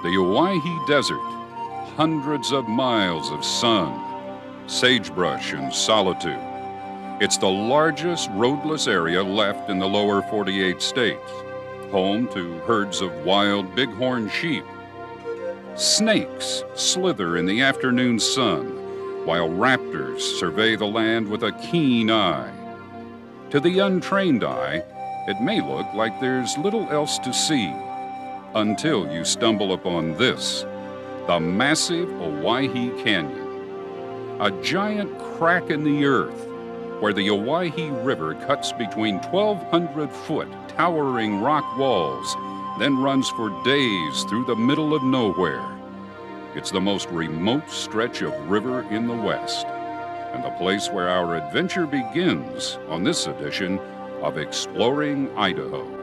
The Owyhee Desert, hundreds of miles of sun, sagebrush and solitude. It's the largest roadless area left in the lower 48 states, home to herds of wild bighorn sheep. Snakes slither in the afternoon sun, while raptors survey the land with a keen eye. To the untrained eye, it may look like there's little else to see, until you stumble upon this, the massive Owyhee Canyon, a giant crack in the earth where the Owyhee River cuts between 1,200-foot towering rock walls, then runs for days through the middle of nowhere. It's the most remote stretch of river in the West, and the place where our adventure begins on this edition of Exploring Idaho.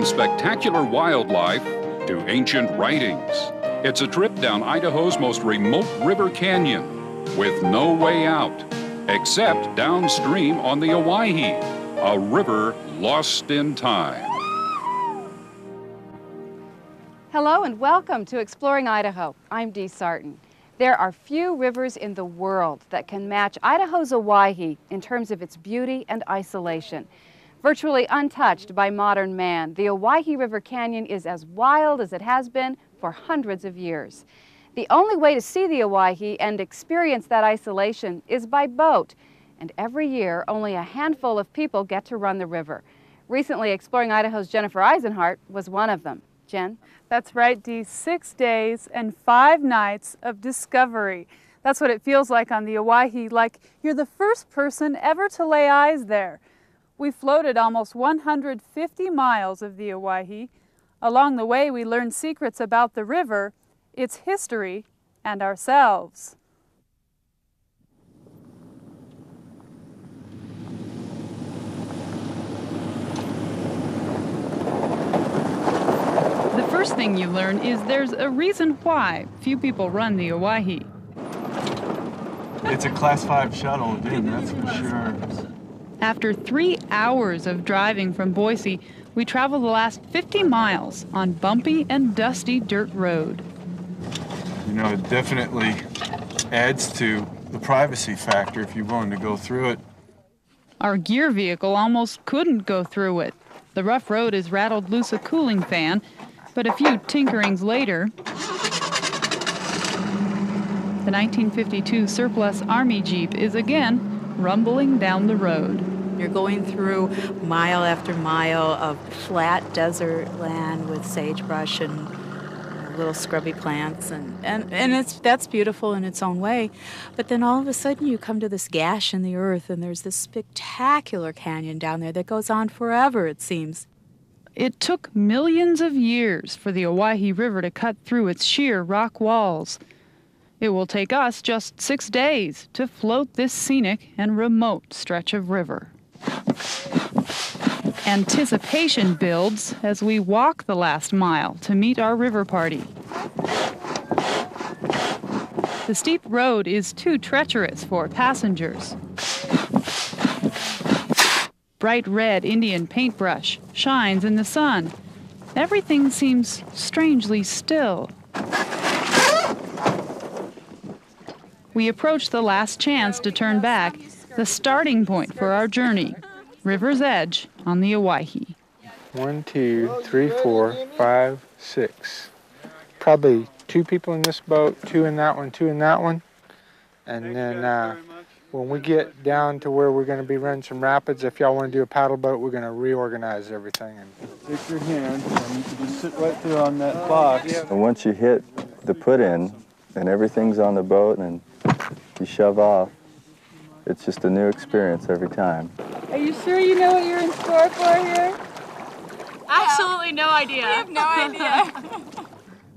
Spectacular wildlife to ancient writings. It's a trip down Idaho's most remote river canyon with no way out, except downstream on the Owyhee, a river lost in time. Hello and welcome to Exploring Idaho. I'm Dee Sarton. There are few rivers in the world that can match Idaho's Owyhee in terms of its beauty and isolation. Virtually untouched by modern man, the Owyhee River Canyon is as wild as it has been for hundreds of years. The only way to see the Owyhee and experience that isolation is by boat, and every year only a handful of people get to run the river. Recently, Exploring Idaho's Jennifer Eisenhart was one of them. Jen? That's right, Dee. 6 days and 5 nights of discovery. That's what it feels like on the Owyhee, like you're the first person ever to lay eyes there. We floated almost 150 miles of the Owyhee. Along the way, we learned secrets about the river, its history, and ourselves. The first thing you learn is there's a reason why few people run the Owyhee. It's a Class 5 shuttle, dude, that's for sure. After 3 hours of driving from Boise, we traveled the last 50 miles on bumpy and dusty dirt road. You know, it definitely adds to the privacy factor if you're willing to go through it. Our gear vehicle almost couldn't go through it. The rough road has rattled loose a cooling fan, but a few tinkerings later, the 1952 surplus Army Jeep is again rumbling down the road. You're going through mile after mile of flat desert land with sagebrush and little scrubby plants, and that's beautiful in its own way. But then all of a sudden you come to this gash in the earth, and there's this spectacular canyon down there that goes on forever, it seems. It took millions of years for the Owyhee River to cut through its sheer rock walls. It will take us just 6 days to float this scenic and remote stretch of river. Anticipation builds as we walk the last mile to meet our river party. The steep road is too treacherous for passengers. Bright red Indian paintbrush shines in the sun. Everything seems strangely still. We approach the last chance to turn back, the starting point for our journey, River's Edge on the Owyhee. 1, 2, 3, 4, 5, 6. Probably 2 people in this boat, 2 in that one, 2 in that one. And then when we get down to where we're going to be running some rapids, if y'all want to do a paddle boat, we're going to reorganize everything. Take your hand and you can just sit right there on that box. And once you hit the put-in and everything's on the boat and you shove off, it's just a new experience every time. Are you sure you know what you're in store for here? Absolutely no idea. We have no idea.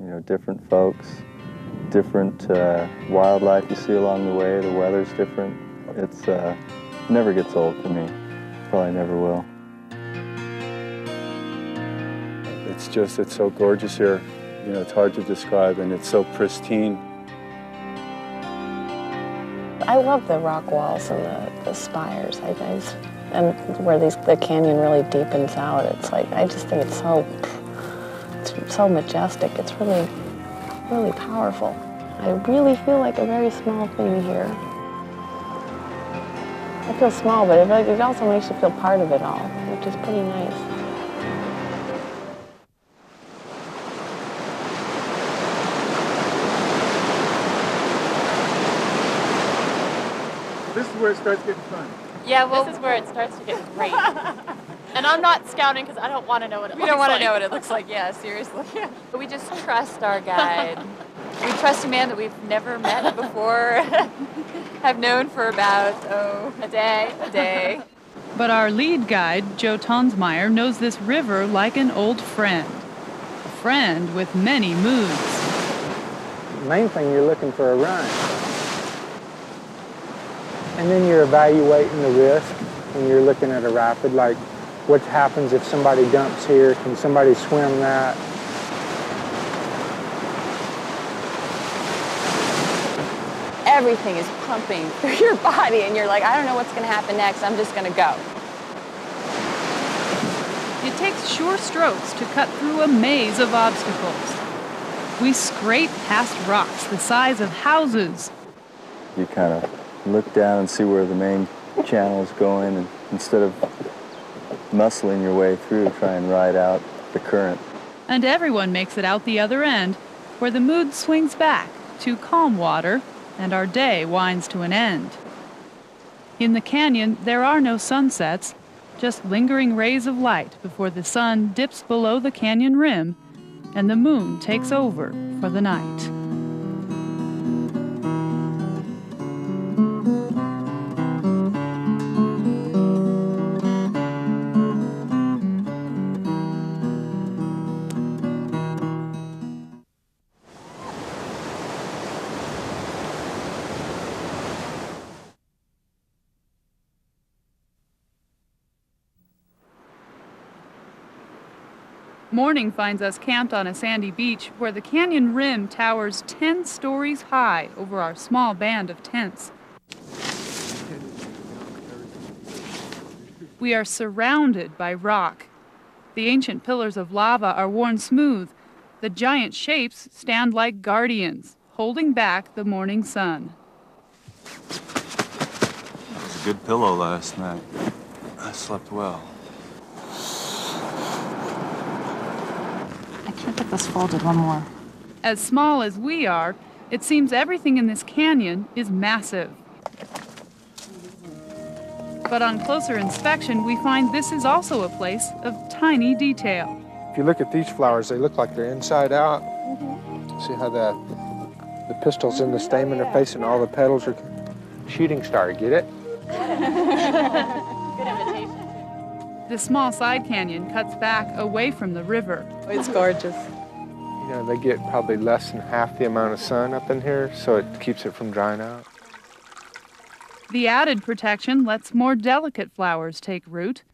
You know, different folks, different wildlife you see along the way. The weather's different. It's never gets old for me. Probably never will. It's so gorgeous here. You know, it's hard to describe, and it's so pristine. I love the rock walls and the spires. And where the canyon really deepens out. It's like, I just think it's so majestic. It's really, really powerful. I really feel like a very small thing here. I feel small, but it also makes you feel part of it all, which is pretty nice. This is where it starts getting fun. Yeah, well, this is where it starts to get great. And I'm not scouting because I don't want to know what it looks like. We don't want to know what it looks like, yeah, seriously. We just trust our guide. We trust a man that we've never met before, have known for about, a day. But our lead guide, Joe Tonsmeyer, knows this river like an old friend. A friend with many moods. The main thing, you're looking for a run. And then you're evaluating the risk when you're looking at a rapid, like what happens if somebody dumps here? Can somebody swim that? Everything is pumping through your body and you're like, I don't know what's going to happen next, I'm just going to go. It takes sure strokes to cut through a maze of obstacles. We scrape past rocks the size of houses. You kind of look down and see where the main channel is going, and instead of muscling your way through, try and ride out the current. And everyone makes it out the other end, where the mood swings back to calm water and our day winds to an end. In the canyon, there are no sunsets, just lingering rays of light before the sun dips below the canyon rim and the moon takes over for the night. Morning finds us camped on a sandy beach where the canyon rim towers 10 stories high over our small band of tents. We are surrounded by rock. The ancient pillars of lava are worn smooth. The giant shapes stand like guardians, holding back the morning sun. It was a good pillow last night. I slept well. I can't get this folded one more. As small as we are, it seems everything in this canyon is massive. But on closer inspection, we find this is also a place of tiny detail. If you look at these flowers, they look like they're inside out. See how the pistils in the stamen are facing all the petals are shooting star, get it? Good imitation. The small side canyon cuts back away from the river. It's gorgeous. You know, they get probably less than half the amount of sun up in here, so it keeps it from drying out. The added protection lets more delicate flowers take root.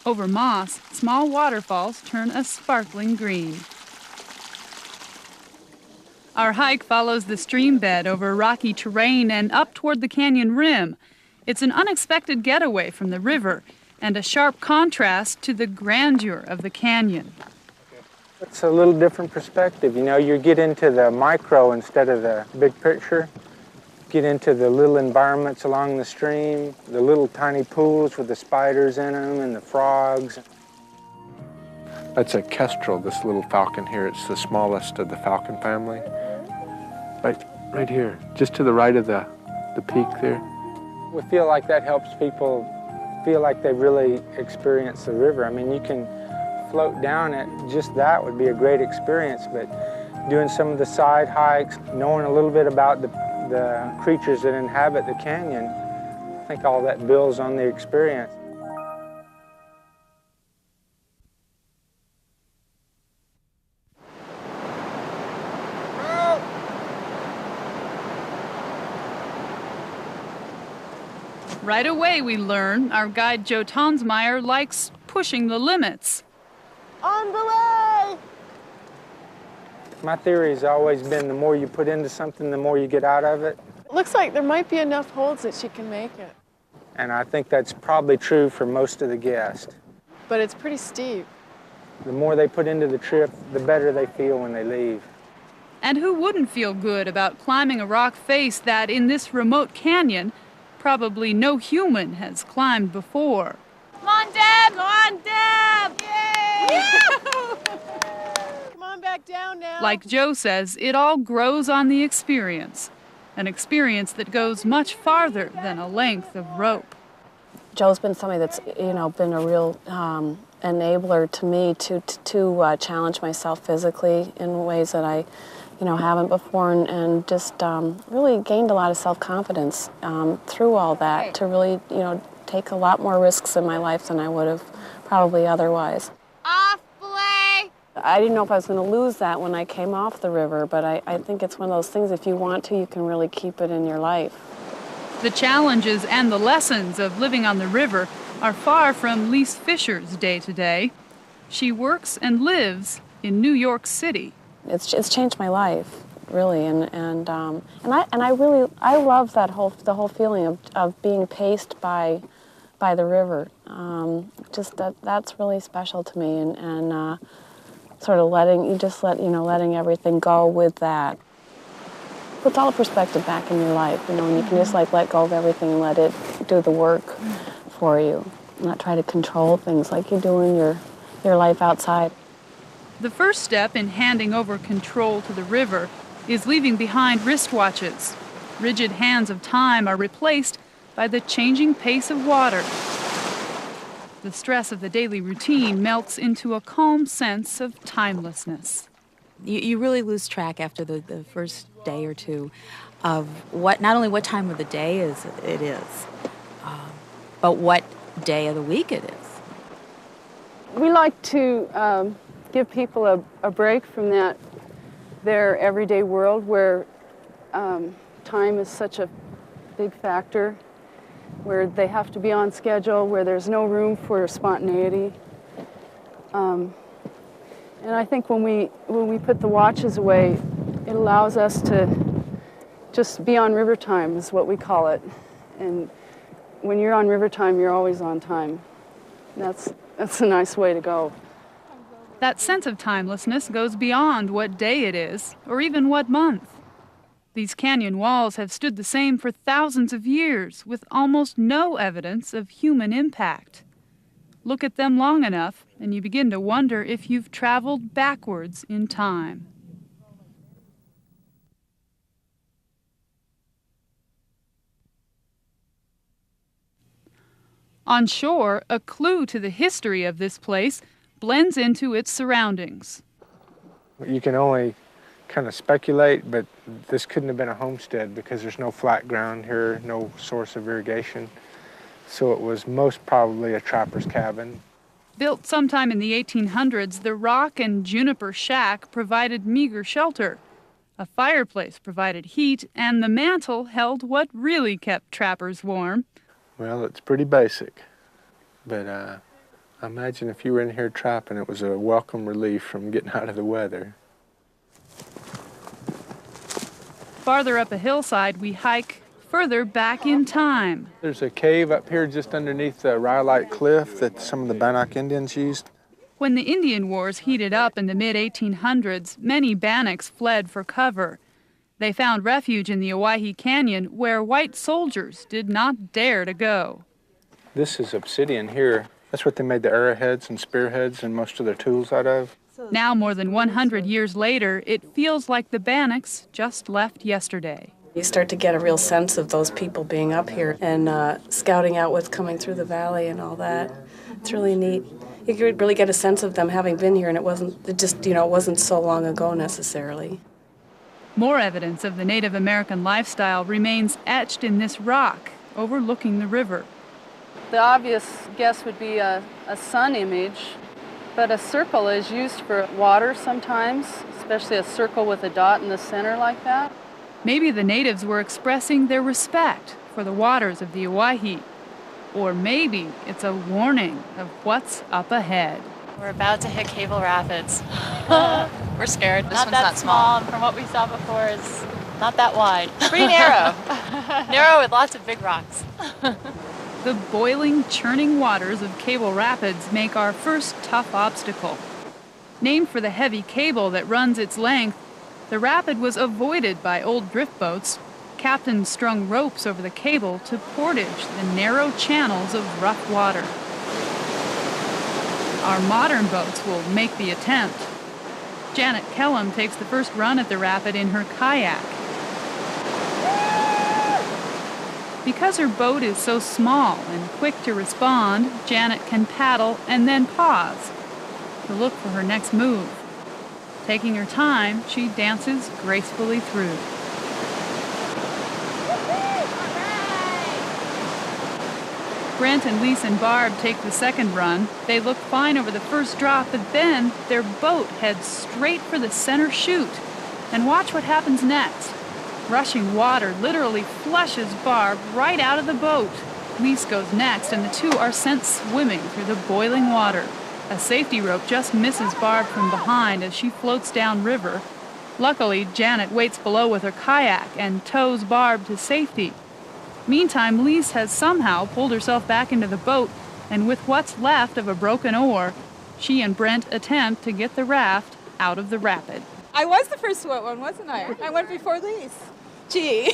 Over moss, small waterfalls turn a sparkling green. Our hike follows the stream bed over rocky terrain and up toward the canyon rim. It's an unexpected getaway from the river and a sharp contrast to the grandeur of the canyon. It's a little different perspective. You know, you get into the micro instead of the big picture. Get into the little environments along the stream, the little tiny pools with the spiders in them and the frogs. That's a kestrel, this little falcon here. It's the smallest of the falcon family. Right here, just to the right of the peak there. We feel like that helps people feel like they really experience the river. I mean, you can float down it, just that would be a great experience, but doing some of the side hikes, knowing a little bit about the creatures that inhabit the canyon, I think all that builds on the experience. Right away we learn our guide Joe Tonsmeyer likes pushing the limits. On the way! My theory has always been the more you put into something, the more you get out of it. Looks like there might be enough holds that she can make it. And I think that's probably true for most of the guests. But it's pretty steep. The more they put into the trip, the better they feel when they leave. And who wouldn't feel good about climbing a rock face that, in this remote canyon, probably no human has climbed before? Come on, Deb! Come on, Deb! Yay! Come on back down now. Like Joe says, it all grows on the experience. An experience that goes much farther than a length of rope. Joe's been somebody that's, been a real enabler to me to challenge myself physically in ways that I, haven't before, and just really gained a lot of self-confidence through all that to really, take a lot more risks in my life than I would have probably otherwise. Off belay! I didn't know if I was going to lose that when I came off the river, but I think it's one of those things, if you want to, you can really keep it in your life. The challenges and the lessons of living on the river are far from Lise Fisher's day-to-day. She works and lives in New York City. It's changed my life, really, and I love the whole feeling of being paced by the river. That's really special to me, and sort of letting everything go with that. Puts all the perspective back in your life, and you can just let go of everything and let it do the work for you. Not try to control things like you do in your life outside. The first step in handing over control to the river is leaving behind wristwatches. Rigid hands of time are replaced by the changing pace of water. The stress of the daily routine melts into a calm sense of timelessness. You really lose track after the first day or two of not only what time of the day it is, but what day of the week it is. We like to give people a break from their everyday world where time is such a big factor, where they have to be on schedule, where there's no room for spontaneity. And I think when we put the watches away, it allows us to just be on river time, is what we call it. And when you're on river time, you're always on time. That's a nice way to go. That sense of timelessness goes beyond what day it is, or even what month. These canyon walls have stood the same for thousands of years, with almost no evidence of human impact. Look at them long enough, and you begin to wonder if you've traveled backwards in time. On shore, a clue to the history of this place blends into its surroundings. You can only kind of speculate, but this couldn't have been a homestead because there's no flat ground here, no source of irrigation. So it was most probably a trapper's cabin. Built sometime in the 1800s, the rock and juniper shack provided meager shelter. A fireplace provided heat, and the mantel held what really kept trappers warm. Well, it's pretty basic, but I imagine if you were in here trapping, it was a welcome relief from getting out of the weather. Farther up a hillside, we hike further back in time. There's a cave up here just underneath the rhyolite cliff that some of the Bannock Indians used. When the Indian Wars heated up in the mid-1800s, many Bannocks fled for cover. They found refuge in the Owyhee Canyon, where white soldiers did not dare to go. This is obsidian here. That's what they made the arrowheads and spearheads and most of their tools out of. Now, more than 100 years later, it feels like the Bannocks just left yesterday. You start to get a real sense of those people being up here and scouting out what's coming through the valley and all that. It's really neat. You could really get a sense of them having been here, and it wasn't so long ago necessarily. More evidence of the Native American lifestyle remains etched in this rock overlooking the river. The obvious guess would be a sun image, but a circle is used for water sometimes, especially a circle with a dot in the center like that. Maybe the natives were expressing their respect for the waters of the Owyhee. Or maybe it's a warning of what's up ahead. We're about to hit Cable Rapids. We're scared. This one's not small. And from what we saw before, is not that wide. Pretty narrow. Narrow with lots of big rocks. The boiling, churning waters of Cable Rapids make our first tough obstacle. Named for the heavy cable that runs its length, the rapid was avoided by old drift boats. Captains strung ropes over the cable to portage the narrow channels of rough water. Our modern boats will make the attempt. Janet Kellum takes the first run at the rapid in her kayak. Because her boat is so small and quick to respond, Janet can paddle and then pause to look for her next move. Taking her time, she dances gracefully through. Brent and Lise and Barb take the second run. They look fine over the first drop, but then their boat heads straight for the center chute. And watch what happens next. Rushing water literally flushes Barb right out of the boat. Lise goes next, and the two are sent swimming through the boiling water. A safety rope just misses Barb from behind as she floats downriver. Luckily, Janet waits below with her kayak and tows Barb to safety. Meantime, Lise has somehow pulled herself back into the boat, and with what's left of a broken oar, she and Brent attempt to get the raft out of the rapid. I was the first one, wasn't I? I went before Lise. Gee,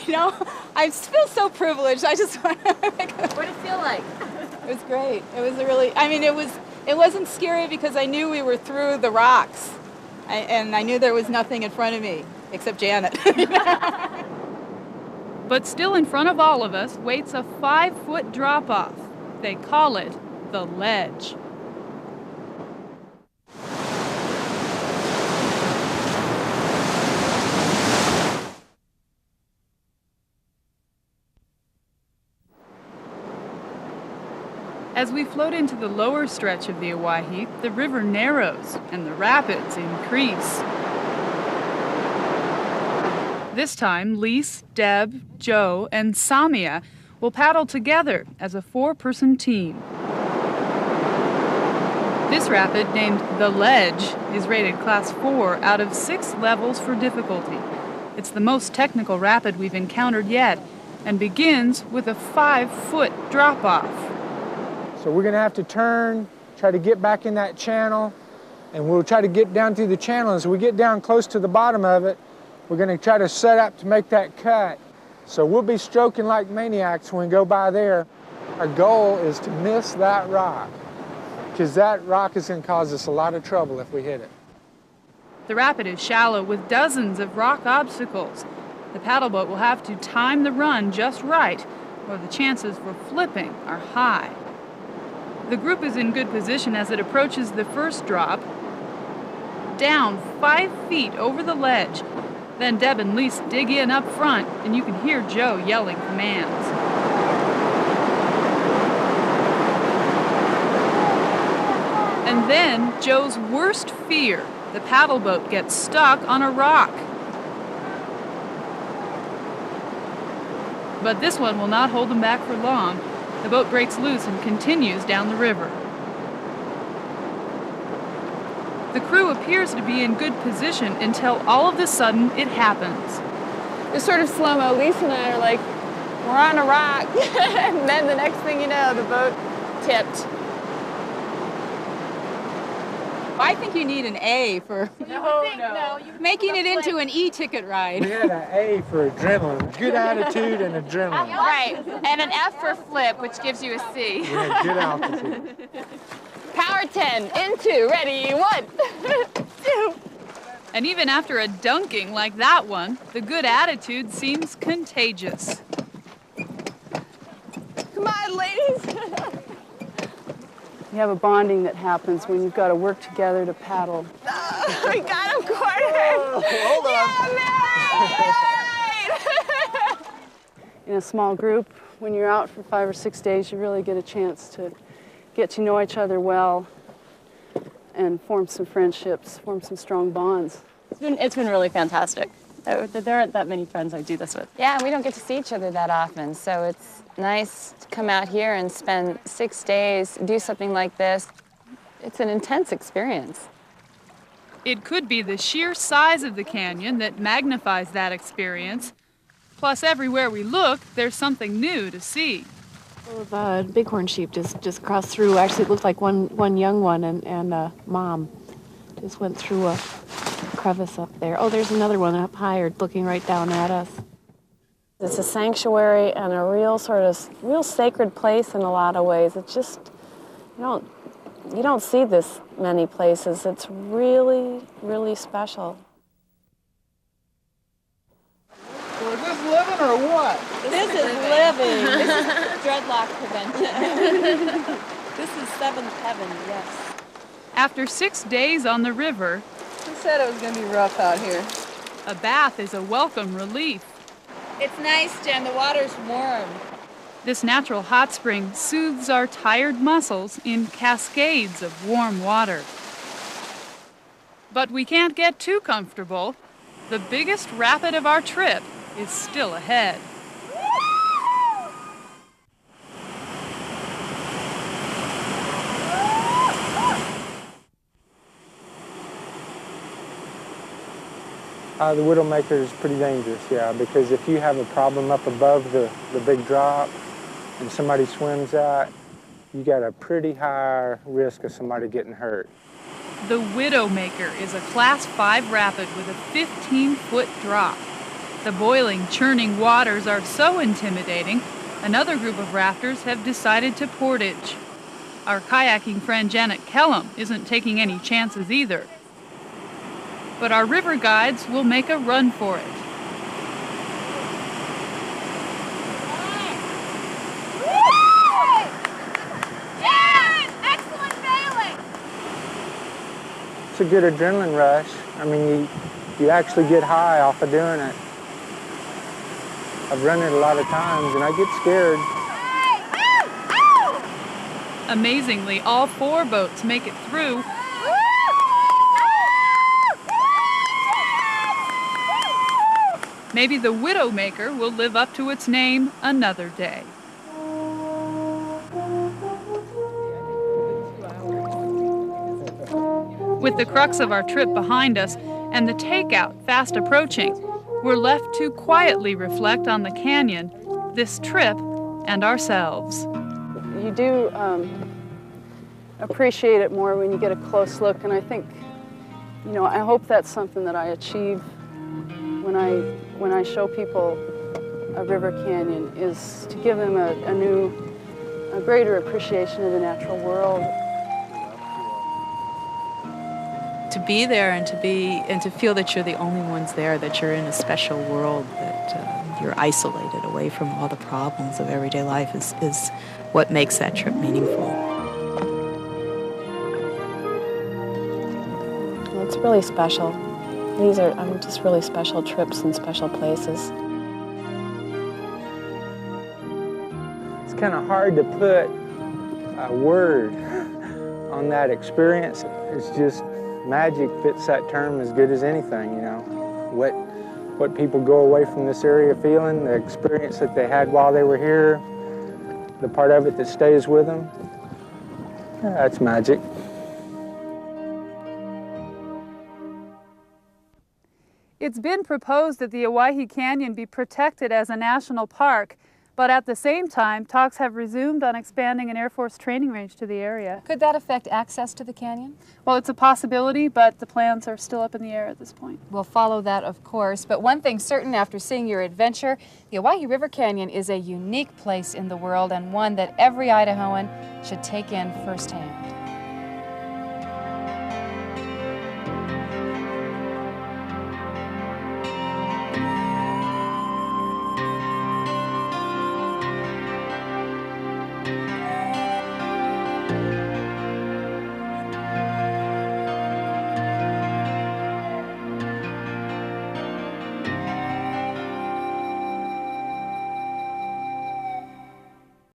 I feel so privileged. I just want to What did it feel like? It was great. It was it wasn't scary because I knew we were through the rocks. And I knew there was nothing in front of me except Janet. But still in front of all of us waits a 5-foot drop-off. They call it the ledge. As we float into the lower stretch of the Owyhee, the river narrows and the rapids increase. This time, Lise, Deb, Joe, and Samia will paddle together as a 4-person team. This rapid, named The Ledge, is rated Class 4 out of 6 levels for difficulty. It's the most technical rapid we've encountered yet, and begins with a 5-foot drop-off. So we're going to have to turn, try to get back in that channel, and we'll try to get down through the channel. As we get down close to the bottom of it, we're going to try to set up to make that cut. So we'll be stroking like maniacs when we go by there. Our goal is to miss that rock, because that rock is going to cause us a lot of trouble if we hit it. The rapid is shallow with dozens of rock obstacles. The paddle boat will have to time the run just right, or the chances for flipping are high. The group is in good position as it approaches the first drop. Down 5 feet over the ledge. Then Deb and Lise dig in up front, and you can hear Joe yelling commands. And then Joe's worst fear, the paddle boat gets stuck on a rock. But this one will not hold them back for long. The boat breaks loose and continues down the river. The crew appears to be in good position until all of a sudden it happens. It's sort of slow-mo. Lisa and I are like, we're on a rock. And then the next thing you know, the boat tipped. I think you need an A for making it into an E-ticket ride. We had an A for adrenaline, good attitude and adrenaline. Right, and an F for flip, which gives you a C. We had good altitude. Power 10, into, ready, 1, 2. And even after a dunking like that one, the good attitude seems contagious. Come on, ladies. You have a bonding that happens when you've got to work together to paddle. Oh, we got him cornered. Hold on. Yeah, In a small group, when you're out for 5 or 6 days, you really get a chance to get to know each other well and form some friendships, form some strong bonds. It's been really fantastic. There aren't that many friends I do this with. Yeah, and we don't get to see each other that often, so it's nice to come out here and spend 6 days, do something like this. It's an intense experience. It could be the sheer size of the canyon that magnifies that experience. Plus, everywhere we look, there's something new to see. The bighorn sheep just crossed through. Actually, it looked like one young one, and mom just went through a crevice up there. Oh, there's another one up higher looking right down at us. It's a sanctuary and a real sacred place in a lot of ways. It's just, you don't see this many places. It's really, really special. So is this living or what? This is living. This is dreadlock prevention. This is seventh heaven, yes. After 6 days on the river, Who said it was going to be rough out here? a bath is a welcome relief. It's nice, Jen. The water's warm. This natural hot spring soothes our tired muscles in cascades of warm water. But we can't get too comfortable. The biggest rapid of our trip is still ahead. The Widowmaker is pretty dangerous, yeah, because if you have a problem up above the big drop and somebody swims out, you got a pretty high risk of somebody getting hurt. The Widowmaker is a Class 5 rapid with a 15-foot drop. The boiling, churning waters are so intimidating, another group of rafters have decided to portage. Our kayaking friend Janet Kellum isn't taking any chances either. But our river guides will make a run for it. It's a good adrenaline rush. I mean, you actually get high off of doing it. I've run it a lot of times and I get scared. Amazingly, all 4 boats make it through. Maybe the Widowmaker will live up to its name another day. With the crux of our trip behind us and the takeout fast approaching, we're left to quietly reflect on the canyon, this trip, and ourselves. You do appreciate it more when you get a close look, and I think, I hope that's something that I achieve when I show people a river canyon, is to give them a greater appreciation of the natural world. To be there and to feel that you're the only ones there, that you're in a special world, that you're isolated away from all the problems of everyday life is what makes that trip meaningful. Well, it's really special. These are just really special trips and special places. It's kind of hard to put a word on that experience. It's just magic fits that term as good as anything, What people go away from this area feeling, the experience that they had while they were here, the part of it that stays with them, that's magic. It's been proposed that the Owyhee Canyon be protected as a national park, but at the same time, talks have resumed on expanding an Air Force training range to the area. Could that affect access to the canyon? Well, it's a possibility, but the plans are still up in the air at this point. We'll follow that, of course, but one thing's certain after seeing your adventure, the Owyhee River Canyon is a unique place in the world and one that every Idahoan should take in firsthand.